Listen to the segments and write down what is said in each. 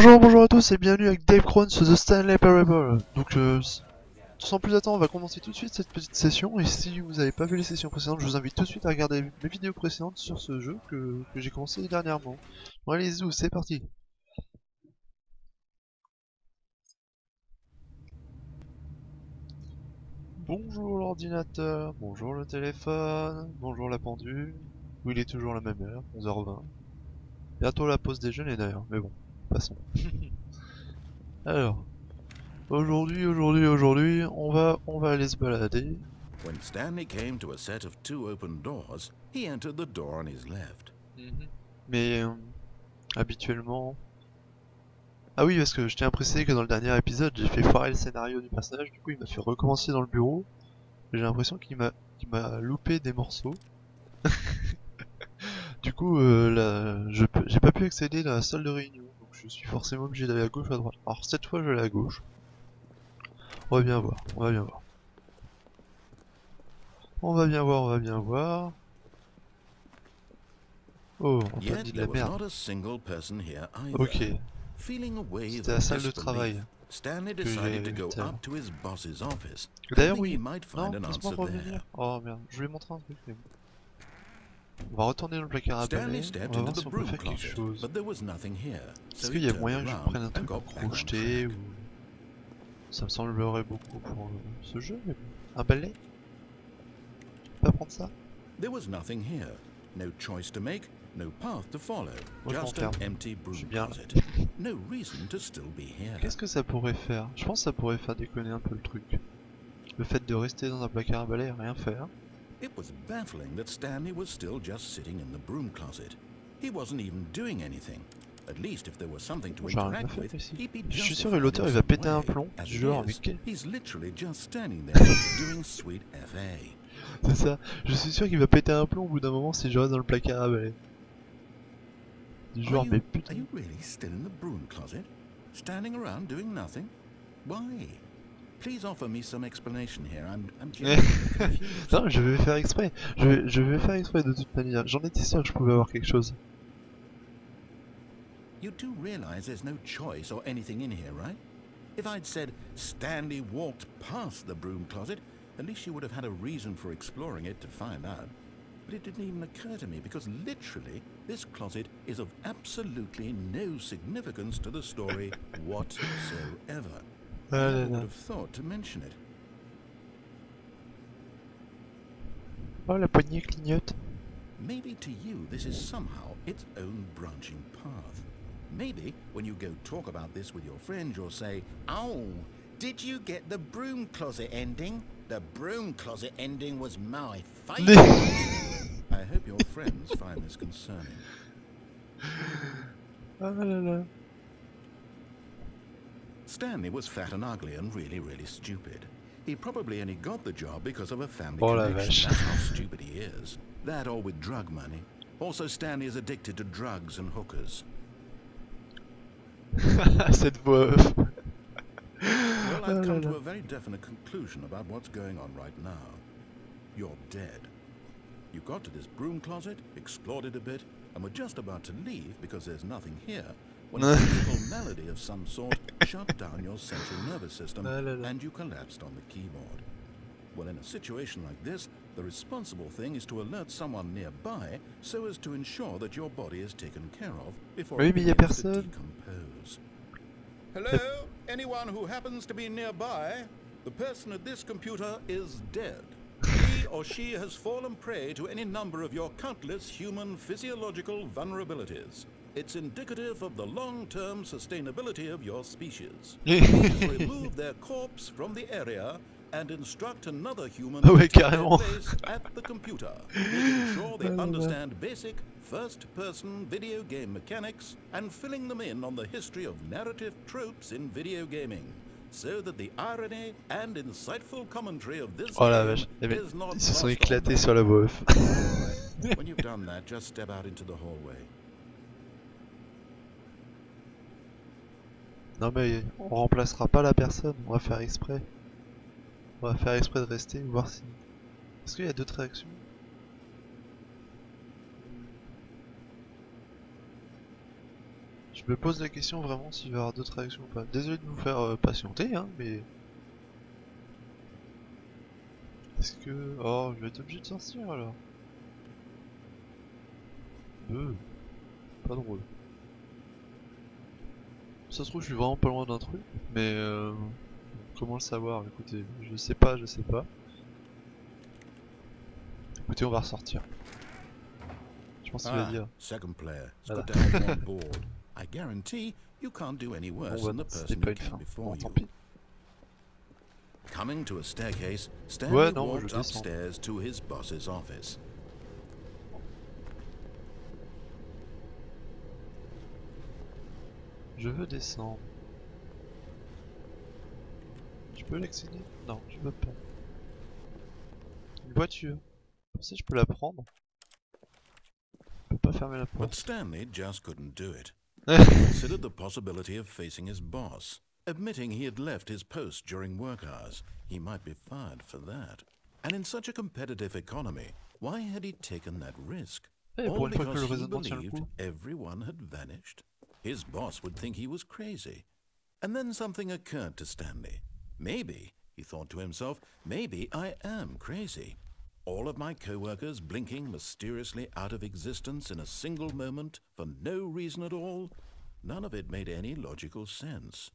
Bonjour à tous et bienvenue avec Depkron sur The Stanley Parable. Donc sans plus attendre, on va commencer tout de suite cette petite session. Et si vous n'avez pas vu les sessions précédentes, je vous invite tout de suite à regarder mes vidéos précédentes sur ce jeu que j'ai commencé dernièrement. Bon allez zou, c'est parti. Bonjour l'ordinateur, bonjour le téléphone, bonjour la pendule. Oui, il est toujours la même heure, 11h20. Bientôt la pause déjeuner d'ailleurs, mais bon, passons. Alors, aujourd'hui, on va aller se balader. When Stanley came to a set of 2 open doors, he entered the door on his left. Mais habituellement... Ah oui, parce que je tiens à préciser que dans le dernier épisode, j'ai fait foirer le scénario du personnage, du coup il m'a fait recommencer dans le bureau. J'ai l'impression qu'il m'a loupé des morceaux. Du coup, j'ai pas pu accéder à la salle de réunion, donc je suis forcément obligé d'aller à gauche ou à droite. Alors cette fois, je vais aller à gauche. On va bien voir, on va bien voir. On va bien voir, on va bien voir. Oh, on t'a dit de la merde. Ok. C'était la salle de travail. Stanley decided to go up to his boss's office. D'ailleurs, oui. He might find an answer there. Oh merde, je vais montrer un truc. On va retourner dans le placard à balai. On va voir si on peut faire quelque chose. Est-ce qu'il y a moyen que je prenne un truc projeté ou... Ça me semblerait beaucoup pour ce jeu, mais bon. Un balai? Je peux pas prendre ça? There was nothing here. No choice to make, no path to follow. Just an empty broom closet. No reason to still be here. Qu'est-ce que ça pourrait faire? Je pense que ça pourrait faire déconner un peu le truc. Le fait de rester dans un placard à balai et rien faire. It was baffling that Stanley was still just sitting in the broom closet. He wasn't even doing anything. At least if there was something to interact with, he'd be je suis sûr que l'auteur il va péter un plomb. Du genre, mais he's literally just standing there doing sweet FA. C'est ça, je suis sûr qu'il va péter un plomb au bout d'un moment si je reste dans le placard à balai. Du genre, mais putain. Are you really still in the broom closet? Standing around doing nothing? Why? Please offer me some explanation here. I'm confused. Non, je vais faire exprès. Je vais faire exprès de toute manière. J'en étais sûr que je pouvais avoir quelque chose. You do realize there's no choice or anything in here, right? If I'd said Stanley walked past the broom closet, at least you would have had a reason for exploring it to find out. But it didn't even occur to me because literally this closet is of absolutely no significance to the story whatsoever. I would have thought to mention it. Oh, la poignée clignote. Maybe to you this is somehow its own branching path. Maybe when you go talk about this with your friend, you'll say, "Oh, did you get the broom closet ending? The broom closet ending was my favorite." I hope your friends find this concerning. Stanley was fat and ugly and really stupid. He probably only got the job because of a family connection. That's how stupid he is. That or with drug money. Also, Stanley is addicted to drugs and hookers. Cette voix. Well, I've come to a very definite conclusion about what's going on right now. You're dead. You got to this broom closet, explored it a bit, and were just about to leave because there's nothing here, when a physical malady of some sort shut down your central nervous system and you collapsed on the keyboard. Well, in a situation like this, the responsible thing is to alert someone nearby so as to ensure that your body is taken care of before it begins to decompose. Hello? Anyone who happens to be nearby? The person at this computer is dead. He or she has fallen prey to any number of your countless human physiological vulnerabilities. It's indicative of the long-term sustainability of your species. Please remove their corpse from the area and instruct another human to take their place at the computer, making sure they understand basic first-person video game mechanics and filling them in on the history of narrative tropes in video gaming, so that the irony and insightful commentary of this game is not ils se sont éclatés sur la voix off. When you've done that, just step out into the hallway. Non mais on remplacera pas la personne, on va faire exprès. On va faire exprès de rester, voir si... Est-ce qu'il y a d'autres réactions? Je Je me pose la question vraiment s'il va y avoir d'autres réactions ou pas. Désolé de vous faire patienter, hein, mais... Est-ce que... Oh, je vais être obligé de sortir alors. Pas drôle. Ça se trouve, je suis vraiment pas loin d'un truc, mais comment le savoir? Écoutez, je sais pas, je sais pas. Écoutez, on va ressortir. Je pense qu'il va dire. Second player. It's Voilà. good to have you on board. I guarantee you can't do any worse than the person who came before you. Coming to a staircase, Stanley walked upstairs to his boss's office. Je veux descendre. Je peux l'accéder? Non, je peux pas. Une voiture. Pour ça, je peux la prendre. Je peux pas fermer la porte. But Stanley just couldn't do it. He considered the possibility of facing his boss. Admitting he had left his post during work hours, he might be fired for that. And in such a competitive economy, why had he taken that risk? All because he believed everyone had vanished? His boss would think he was crazy. And then something occurred to Stanley. Maybe, he thought to himself, maybe I am crazy. All of my co-workers blinking mysteriously out of existence in a single moment for no reason at all? None of it made any logical sense.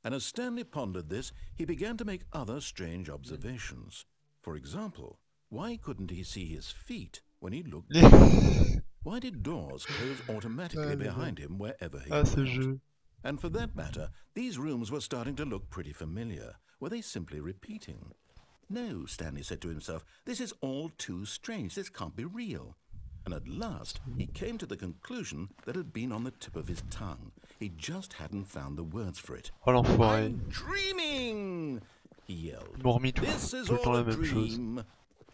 And as Stanley pondered this, he began to make other strange observations. For example, why couldn't he see his feet when he looked down? Why did doors close automatically behind him wherever he went? And for that matter, these rooms were starting to look pretty familiar. Were they simply repeating? No, Stanley said to himself, this is all too strange. This can't be real. And at last, he came to the conclusion that had been on the tip of his tongue. He just hadn't found the words for it. I'm dreaming! He yelled. This is all a dream.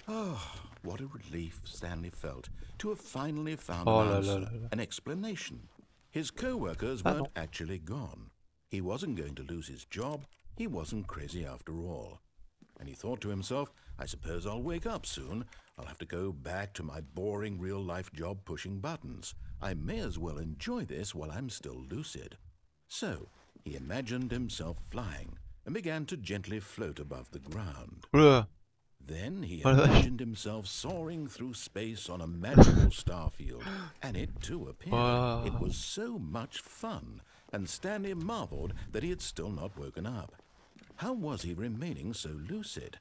Oh, what a relief Stanley felt to have finally found an answer, an explanation. His co-workers weren't actually gone. He wasn't going to lose his job. He wasn't crazy after all. And he thought to himself, I suppose I'll wake up soon. I'll have to go back to my boring real-life job pushing buttons. I may as well enjoy this while I'm still lucid. So, he imagined himself flying and began to gently float above the ground. Then he imagined himself soaring through space on a magical starfield, and it too appeared. It was so much fun, and Stanley marveled that he had still not woken up. How was he remaining so lucid?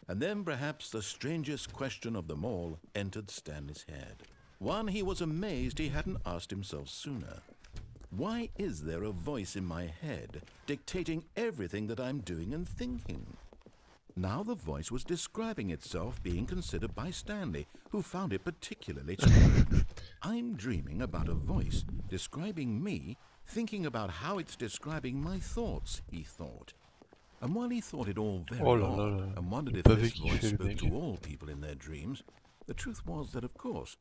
And then perhaps the strangest question of them all entered Stanley's head. One he was amazed he hadn't asked himself sooner. Why is there a voice in my head dictating everything that I'm doing and thinking? Now the voice was describing itself being considered by Stanley, who found it particularly strange. I'm dreaming about a voice describing me, thinking about how it's describing my thoughts, he thought. And while he thought it all very odd and wondered if this voice spoke to all people in their dreams, the truth was that, of course,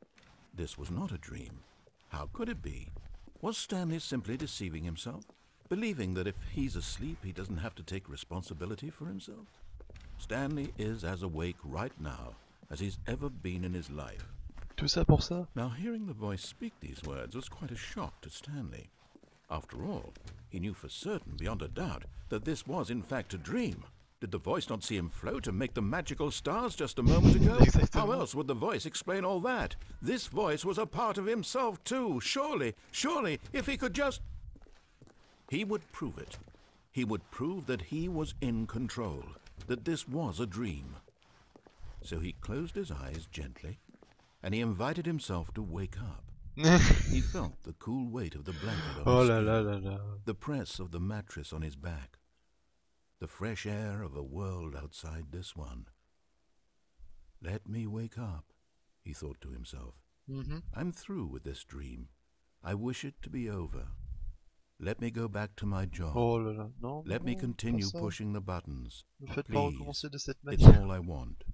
this was not a dream. How could it be? Was Stanley simply deceiving himself, believing that if he's asleep he doesn't have to take responsibility for himself? Stanley is as awake right now as he's ever been in his life. Tout ça pour ça? Now hearing the voice speak these words was quite a shock to Stanley. After all, he knew for certain, beyond a doubt, that this was in fact a dream. Did the voice not see him float and make the magical stars just a moment ago? How else would the voice explain all that? This voice was a part of himself too. Surely, if he could just... He would prove it. He would prove that he was in control, that this was a dream. So he closed his eyes gently, and he invited himself to wake up. He felt the cool weight of the blanket on his skin, the press of the mattress on his back, the fresh air of a world outside this one. Let me wake up, he thought to himself. I'm through with this dream. I wish it to be over. Let me go back to my job. Let me continue pushing the buttons. Please, it's all I want.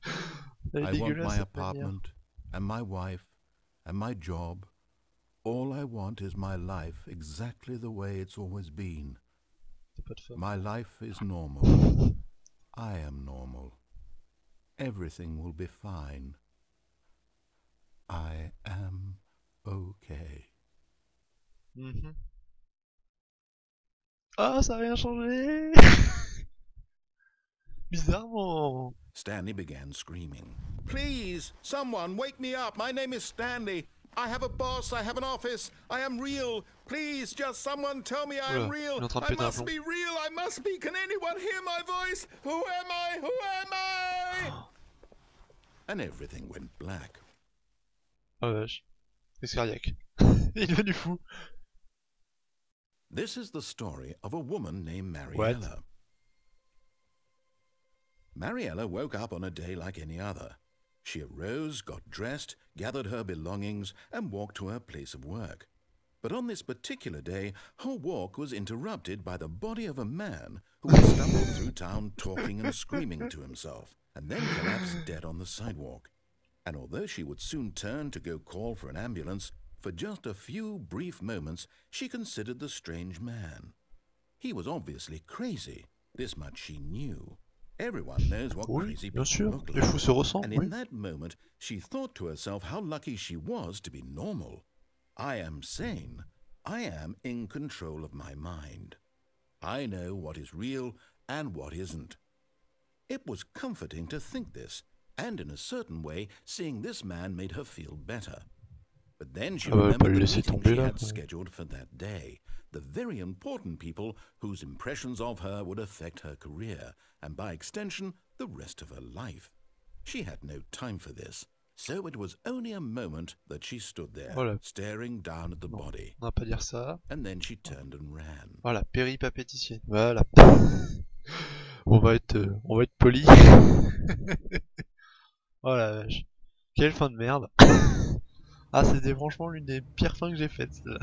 I want my apartment, and my wife, and my job. All I want is my life exactly the way it's always been. My life is normal. I am normal. Everything will be fine. I am okay. Ah, ça a rien changé. Bizarrement. Stanley began screaming. Please, someone, wake me up. My name is Stanley. I have a boss, I have an office, I am real. Please, just someone tell me I am real. I must be real, I must be. Can anyone hear my voice? Who am I? Who am I? And everything went black. Oh vache. C'est cardiaque. Il est devenu fou. This is the story of a woman named Mariella. Mariella woke up on a day like any other. She arose, got dressed, gathered her belongings, and walked to her place of work. But on this particular day, her walk was interrupted by the body of a man who had stumbled through town talking and screaming to himself, and then collapsed dead on the sidewalk. And although she would soon turn to go call for an ambulance, for just a few brief moments she considered the strange man. He was obviously crazy, this much she knew. Everyone knows what crazy people look like. And in that moment, she thought to herself how lucky she was to be normal. I am sane. I am in control of my mind. I know what is real and what isn't. It was comforting to think this, and in a certain way, seeing this man made her feel better. But then she remembered the meeting she had scheduled for that day. The very important people whose impressions of her would affect her career, and by extension, the rest of her life. She had no time for this, so it was only a moment that she stood there, staring down at the body. On va pas dire ça. And then she turned and ran. Voilà, péripapéticienne. Voilà. on va être poli. Oh la vache. Quelle fin de merde. Ah, c'était franchement l'une des pires fins que j'ai faites, celle-là.